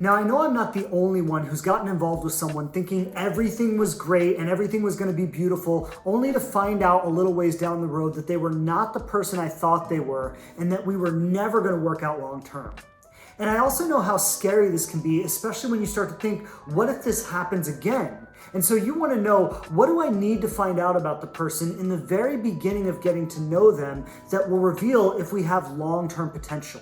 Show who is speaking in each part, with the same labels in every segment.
Speaker 1: Now, I know I'm not the only one who's gotten involved with someone thinking everything was great and everything was going to be beautiful, only to find out a little ways down the road that they were not the person I thought they were and that we were never going to work out long term. And I also know how scary this can be, especially when you start to think, what if this happens again? And so you want to know, what do I need to find out about the person in the very beginning of getting to know them that will reveal if we have long-term potential?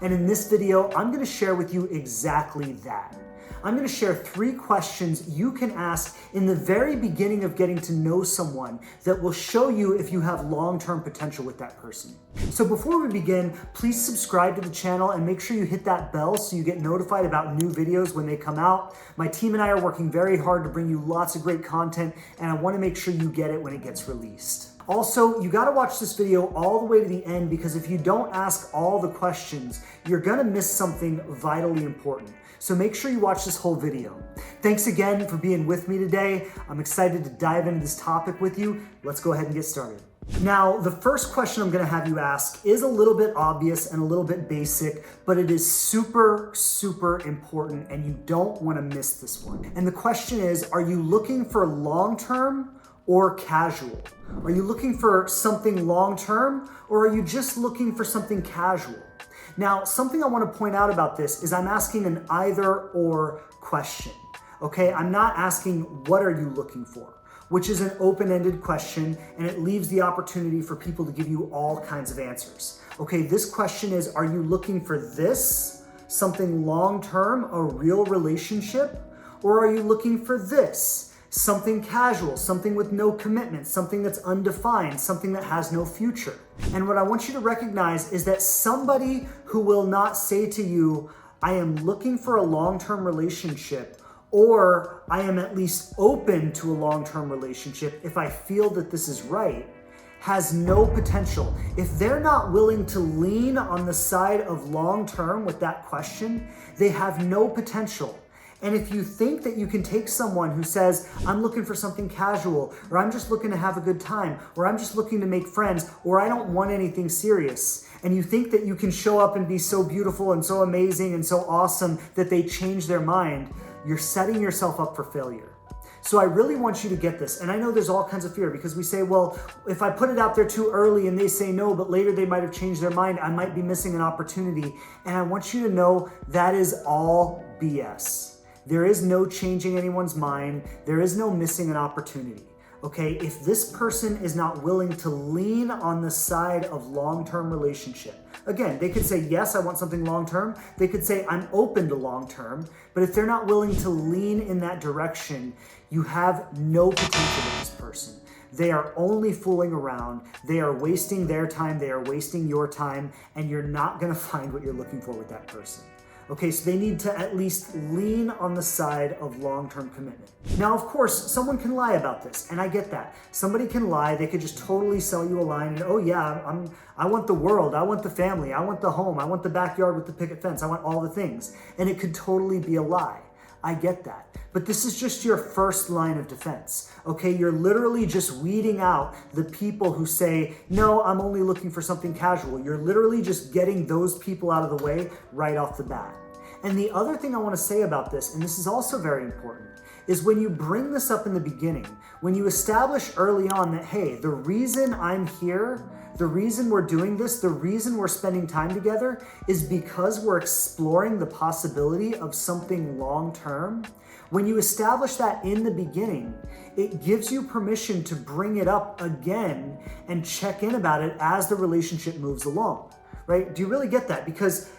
Speaker 1: And in this video, I'm going to share with you exactly that. I'm going to share 3 questions you can ask in the very beginning of getting to know someone that will show you if you have long-term potential with that person. So before we begin, please subscribe to the channel and make sure you hit that bell so you get notified about new videos when they come out. My team and I are working very hard to bring you lots of great content, and I want to make sure you get it when it gets released. Also, you gotta watch this video all the way to the end, because if you don't ask all the questions, you're gonna miss something vitally important. So make sure you watch this whole video. Thanks again for being with me today. I'm excited to dive into this topic with you. Let's go ahead and get started. Now, the first question I'm gonna have you ask is a little bit obvious and a little bit basic, but it is super, super important, and you don't wanna miss this one. And the question is, are you looking for long-term or casual? Are you looking for something long-term, or are you just looking for something casual? Now, something I want to point out about this is I'm asking an either-or question, okay? I'm not asking what are you looking for, which is an open-ended question, and it leaves the opportunity for people to give you all kinds of answers. Okay, this question is, are you looking for this, something long-term, a real relationship, or are you looking for this, something casual, something with no commitment, something that's undefined, something that has no future? And what I want you to recognize is that somebody who will not say to you, I am looking for a long-term relationship, or I am at least open to a long-term relationship if I feel that this is right, has no potential. If they're not willing to lean on the side of long-term with that question, they have no potential. And if you think that you can take someone who says, I'm looking for something casual, or I'm just looking to have a good time, or I'm just looking to make friends, or I don't want anything serious, and you think that you can show up and be so beautiful and so amazing and so awesome that they change their mind, you're setting yourself up for failure. So I really want you to get this. And I know there's all kinds of fear, because we say, well, if I put it out there too early and they say no, but later they might have changed their mind, I might be missing an opportunity. And I want you to know that is all BS. There is no changing anyone's mind. There is no missing an opportunity, okay? If this person is not willing to lean on the side of long-term relationship, again, they could say, yes, I want something long-term. They could say, I'm open to long-term. But if they're not willing to lean in that direction, you have no potential with this person. They are only fooling around. They are wasting their time. They are wasting your time, and you're not gonna find what you're looking for with that person. Okay, so they need to at least lean on the side of long-term commitment. Now, of course, someone can lie about this, and I get that. Somebody can lie. They could just totally sell you a line and, oh yeah, I want the world, I want the family, I want the home, I want the backyard with the picket fence, I want all the things. And it could totally be a lie. I get that. But this is just your first line of defense, okay? You're literally just weeding out the people who say, no, I'm only looking for something casual. You're literally just getting those people out of the way right off the bat. And the other thing I want to say about this, and this is also very important, is when you bring this up in the beginning, when you establish early on that, hey, the reason I'm here, the reason we're doing this, the reason we're spending time together is because we're exploring the possibility of something long-term. When you establish that in the beginning, it gives you permission to bring it up again and check in about it as the relationship moves along, right? Do you really get that? Because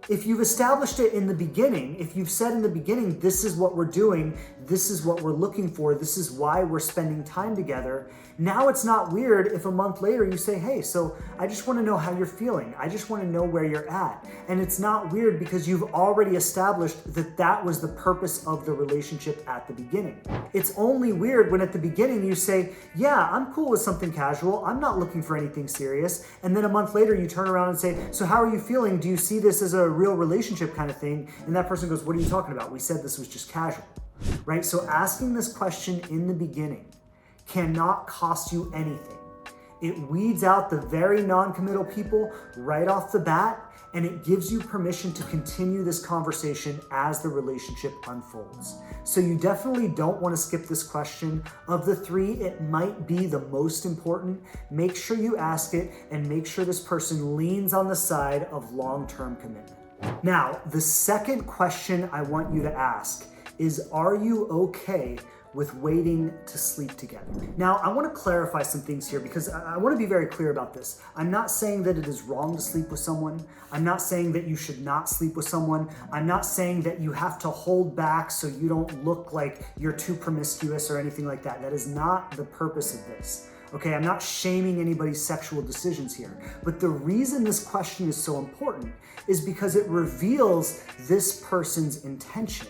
Speaker 1: if you've established it in the beginning, if you've said in the beginning, this is what we're doing, this is what we're looking for, this is why we're spending time together, now it's not weird if a month later you say, hey, so I just want to know how you're feeling. I just want to know where you're at. And it's not weird because you've already established that that was the purpose of the relationship at the beginning. It's only weird when at the beginning you say, yeah, I'm cool with something casual. I'm not looking for anything serious. And then a month later you turn around and say, so how are you feeling? Do you see this as a real relationship kind of thing? And that person goes, what are you talking about? We said this was just casual, right? So asking this question in the beginning cannot cost you anything. It weeds out the very non-committal people right off the bat, and it gives you permission to continue this conversation as the relationship unfolds. So you definitely don't want to skip this question. Of the three, it might be the most important. Make sure you ask it and make sure this person leans on the side of long-term commitment. Now, the second question I want you to ask is, are you okay with waiting to sleep together? Now, I want to clarify some things here because I want to be very clear about this. I'm not saying that it is wrong to sleep with someone. I'm not saying that you should not sleep with someone. I'm not saying that you have to hold back so you don't look like you're too promiscuous or anything like that. That is not the purpose of this. Okay, I'm not shaming anybody's sexual decisions here. But the reason this question is so important is because it reveals this person's intention.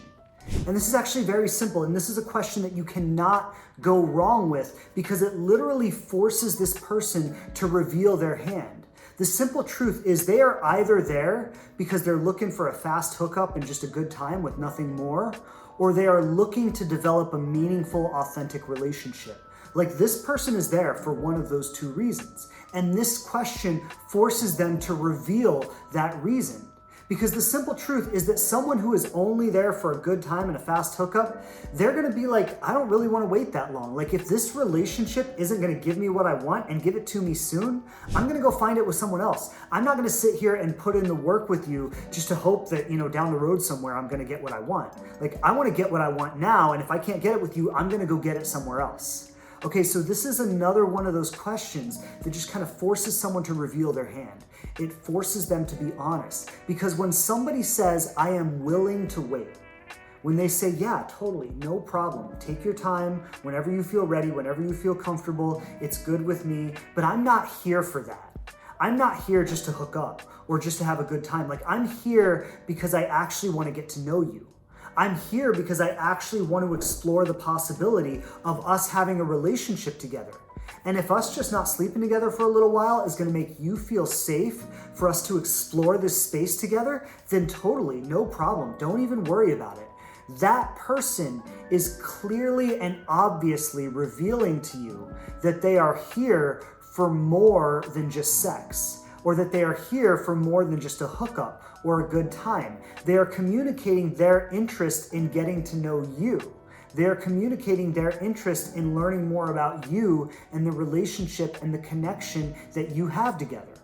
Speaker 1: And this is actually very simple, and this is a question that you cannot go wrong with because it literally forces this person to reveal their hand. The simple truth is they are either there because they're looking for a fast hookup and just a good time with nothing more, or they are looking to develop a meaningful, authentic relationship. Like, this person is there for one of those two reasons. And this question forces them to reveal that reason. Because the simple truth is that someone who is only there for a good time and a fast hookup, they're gonna be like, I don't really wanna wait that long. Like, if this relationship isn't gonna give me what I want and give it to me soon, I'm gonna go find it with someone else. I'm not gonna sit here and put in the work with you just to hope that, down the road somewhere, I'm gonna get what I want. Like, I wanna get what I want now, and if I can't get it with you, I'm gonna go get it somewhere else. Okay, so this is another one of those questions that just kind of forces someone to reveal their hand. It forces them to be honest. Because when somebody says, I am willing to wait, when they say, yeah, totally, no problem, take your time, whenever you feel ready, whenever you feel comfortable, it's good with me, but I'm not here for that. I'm not here just to hook up or just to have a good time. Like, I'm here because I actually want to get to know you. I'm here because I actually want to explore the possibility of us having a relationship together. And if us just not sleeping together for a little while is going to make you feel safe for us to explore this space together, then totally, no problem. Don't even worry about it. That person is clearly and obviously revealing to you that they are here for more than just sex, or that they are here for more than just a hookup or a good time. They are communicating their interest in getting to know you. They are communicating their interest in learning more about you and the relationship and the connection that you have together.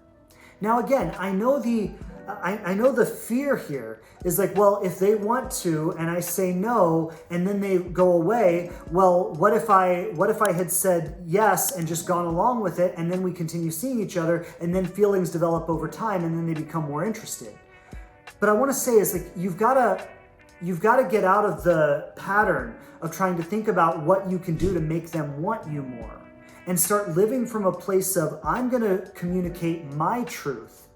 Speaker 1: Now, again, I know the fear here is like, well, if they want to and I say no and then they go away, well, what if I had said yes and just gone along with it, and then we continue seeing each other and then feelings develop over time and then they become more interested. But I want to say is, like, you've got to get out of the pattern of trying to think about what you can do to make them want you more and start living from a place of, I'm going to communicate my truth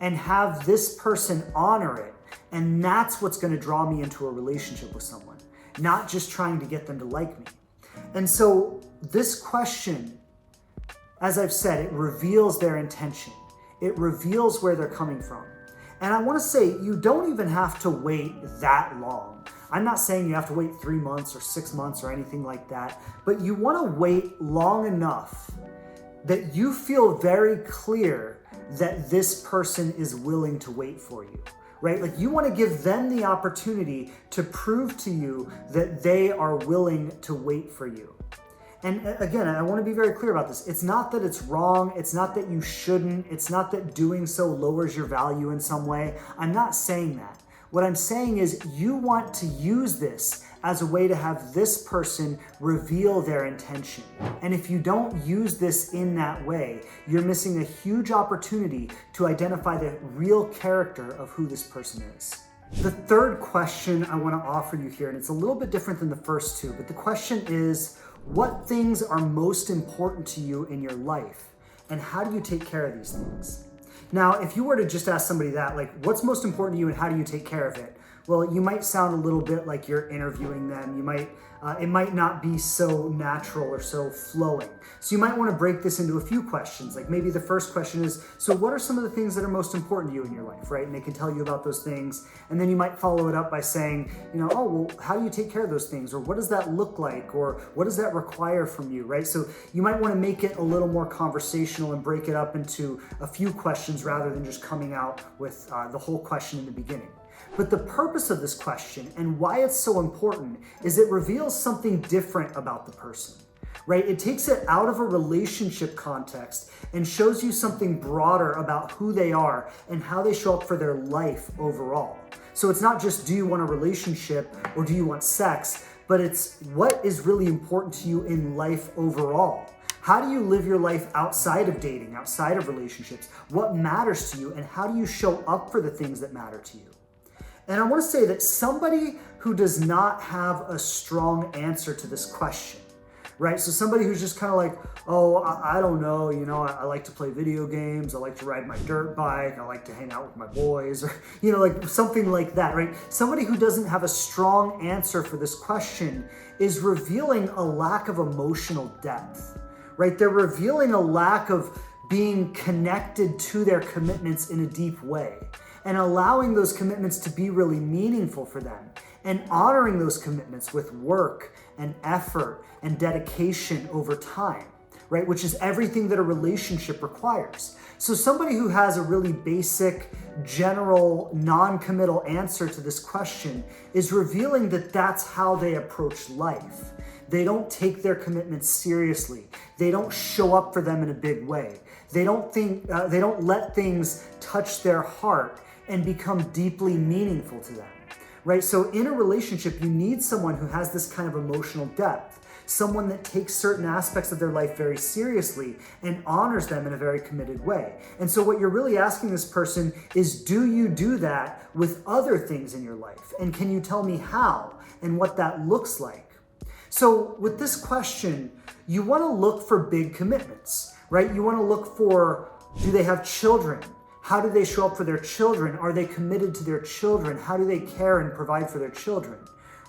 Speaker 1: and have this person honor it. And that's what's going to draw me into a relationship with someone, not just trying to get them to like me. And so this question, as I've said, it reveals their intention. It reveals where they're coming from. And I want to say, you don't even have to wait that long. I'm not saying you have to wait 3 months or 6 months or anything like that, but you want to wait long enough that you feel very clear that this person is willing to wait for you, right? Like, you want to give them the opportunity to prove to you that they are willing to wait for you. And again, I want to be very clear about this. It's not that it's wrong. It's not that you shouldn't. It's not that doing so lowers your value in some way. I'm not saying that. What I'm saying is, you want to use this as a way to have this person reveal their intention. And if you don't use this in that way, you're missing a huge opportunity to identify the real character of who this person is. The third question I want to offer you here, and it's a little bit different than the first two, but the question is, what things are most important to you in your life? And how do you take care of these things? Now, if you were to just ask somebody that, like, what's most important to you and how do you take care of it? well, you might sound a little bit like you're interviewing them. It might not be so natural or so flowing. So you might want to break this into a few questions. Like maybe the first question is, so what are some of the things that are most important to you in your life, right? And they can tell you about those things. And then you might follow it up by saying, oh, well, how do you take care of those things? Or what does that look like? Or what does that require from you, right? So you might want to make it a little more conversational and break it up into a few questions rather than just coming out with the whole question in the beginning. But the purpose of this question and why it's so important is it reveals something different about the person, right? It takes it out of a relationship context and shows you something broader about who they are and how they show up for their life overall. So it's not just, do you want a relationship or do you want sex, but it's what is really important to you in life overall. How do you live your life outside of dating, outside of relationships? What matters to you and how do you show up for the things that matter to you? And I want to say that somebody who does not have a strong answer to this question, right? So somebody who's just kind of like, oh, I don't know, I like to play video games, I like to ride my dirt bike, I like to hang out with my boys, or, like something like that, right? Somebody who doesn't have a strong answer for this question is revealing a lack of emotional depth, right? They're revealing a lack of being connected to their commitments in a deep way, and allowing those commitments to be really meaningful for them, and honoring those commitments with work and effort and dedication over time, right? Which is everything that a relationship requires. So somebody who has a really basic, general, non-committal answer to this question is revealing that that's how they approach life. They don't take their commitments seriously. They don't show up for them in a big way. They don't let things touch their heart and become deeply meaningful to them, right? So in a relationship, you need someone who has this kind of emotional depth, someone that takes certain aspects of their life very seriously and honors them in a very committed way. And so what you're really asking this person is, do you do that with other things in your life? And can you tell me how and what that looks like? So with this question, you want to look for big commitments, right? You want to look for, do they have children? How do they show up for their children? Are they committed to their children? How do they care and provide for their children,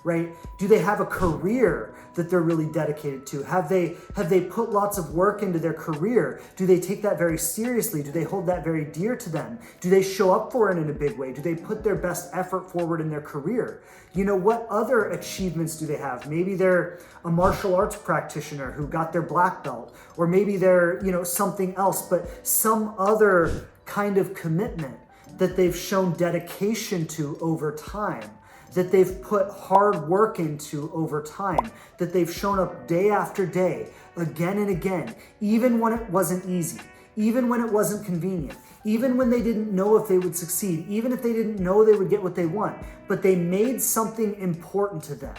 Speaker 1: right? Do they have a career that they're really dedicated to? Have they put lots of work into their career? Do they take that very seriously? Do they hold that very dear to them? Do they show up for it in a big way? Do they put their best effort forward in their career? What other achievements do they have? Maybe they're a martial arts practitioner who got their black belt, or maybe they're, something else, but some other kind of commitment that they've shown dedication to over time, that they've put hard work into over time, that they've shown up day after day, again and again, even when it wasn't easy, even when it wasn't convenient, even when they didn't know if they would succeed, even if they didn't know they would get what they want, but they made something important to them.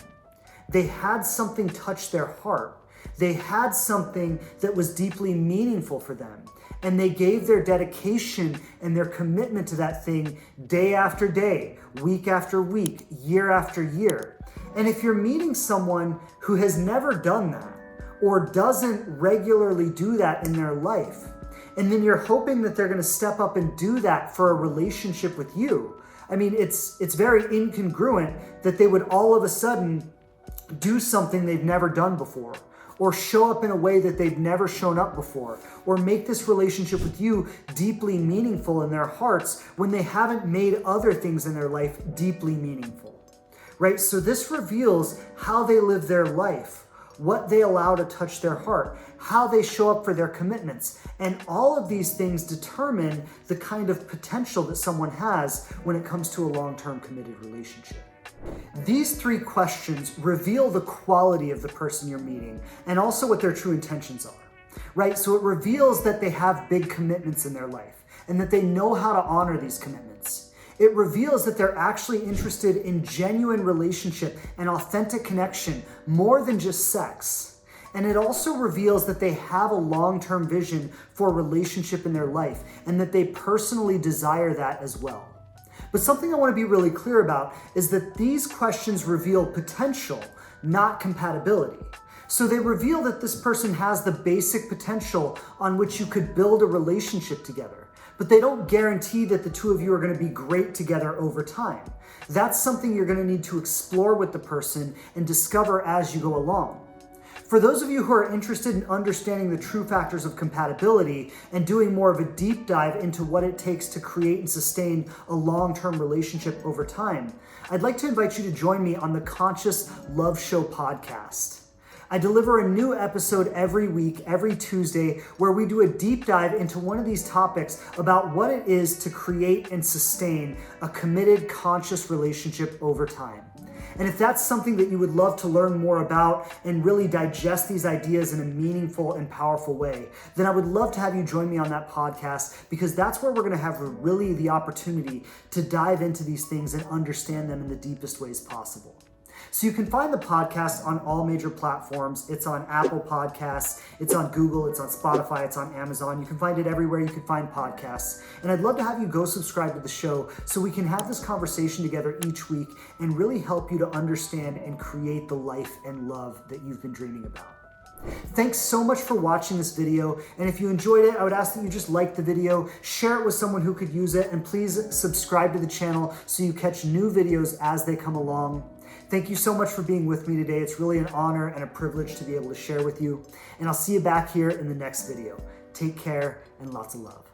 Speaker 1: They had something touch their heart. They had something that was deeply meaningful for them. And they gave their dedication and their commitment to that thing day after day, week after week, year after year. And if you're meeting someone who has never done that or doesn't regularly do that in their life, and then you're hoping that they're going to step up and do that for a relationship with you, I mean, it's very incongruent that they would all of a sudden do something they've never done before, or show up in a way that they've never shown up before, or make this relationship with you deeply meaningful in their hearts when they haven't made other things in their life deeply meaningful, right? So this reveals how they live their life, what they allow to touch their heart, how they show up for their commitments. And all of these things determine the kind of potential that someone has when it comes to a long-term committed relationship. These three questions reveal the quality of the person you're meeting and also what their true intentions are, right? So it reveals that they have big commitments in their life and that they know how to honor these commitments. It reveals that they're actually interested in genuine relationship and authentic connection more than just sex. And it also reveals that they have a long-term vision for a relationship in their life and that they personally desire that as well. But something I want to be really clear about is that these questions reveal potential, not compatibility. So they reveal that this person has the basic potential on which you could build a relationship together. but they don't guarantee that the two of you are going to be great together over time. That's something you're going to need to explore with the person and discover as you go along. For those of you who are interested in understanding the true factors of compatibility and doing more of a deep dive into what it takes to create and sustain a long-term relationship over time, I'd like to invite you to join me on the Conscious Love Show podcast. I deliver a new episode every week, every Tuesday, where we do a deep dive into one of these topics about what it is to create and sustain a committed, conscious relationship over time. And if that's something that you would love to learn more about and really digest these ideas in a meaningful and powerful way, then I would love to have you join me on that podcast, because that's where we're going to have really the opportunity to dive into these things and understand them in the deepest ways possible. So you can find the podcast on all major platforms. It's on Apple Podcasts, it's on Google, it's on Spotify, it's on Amazon. You can find it everywhere you can find podcasts. And I'd love to have you go subscribe to the show so we can have this conversation together each week and really help you to understand and create the life and love that you've been dreaming about. Thanks so much for watching this video, and if you enjoyed it, I would ask that you just like the video, share it with someone who could use it, and please subscribe to the channel so you catch new videos as they come along. Thank you so much for being with me today. It's really an honor and a privilege to be able to share with you, and I'll see you back here in the next video. Take care and lots of love.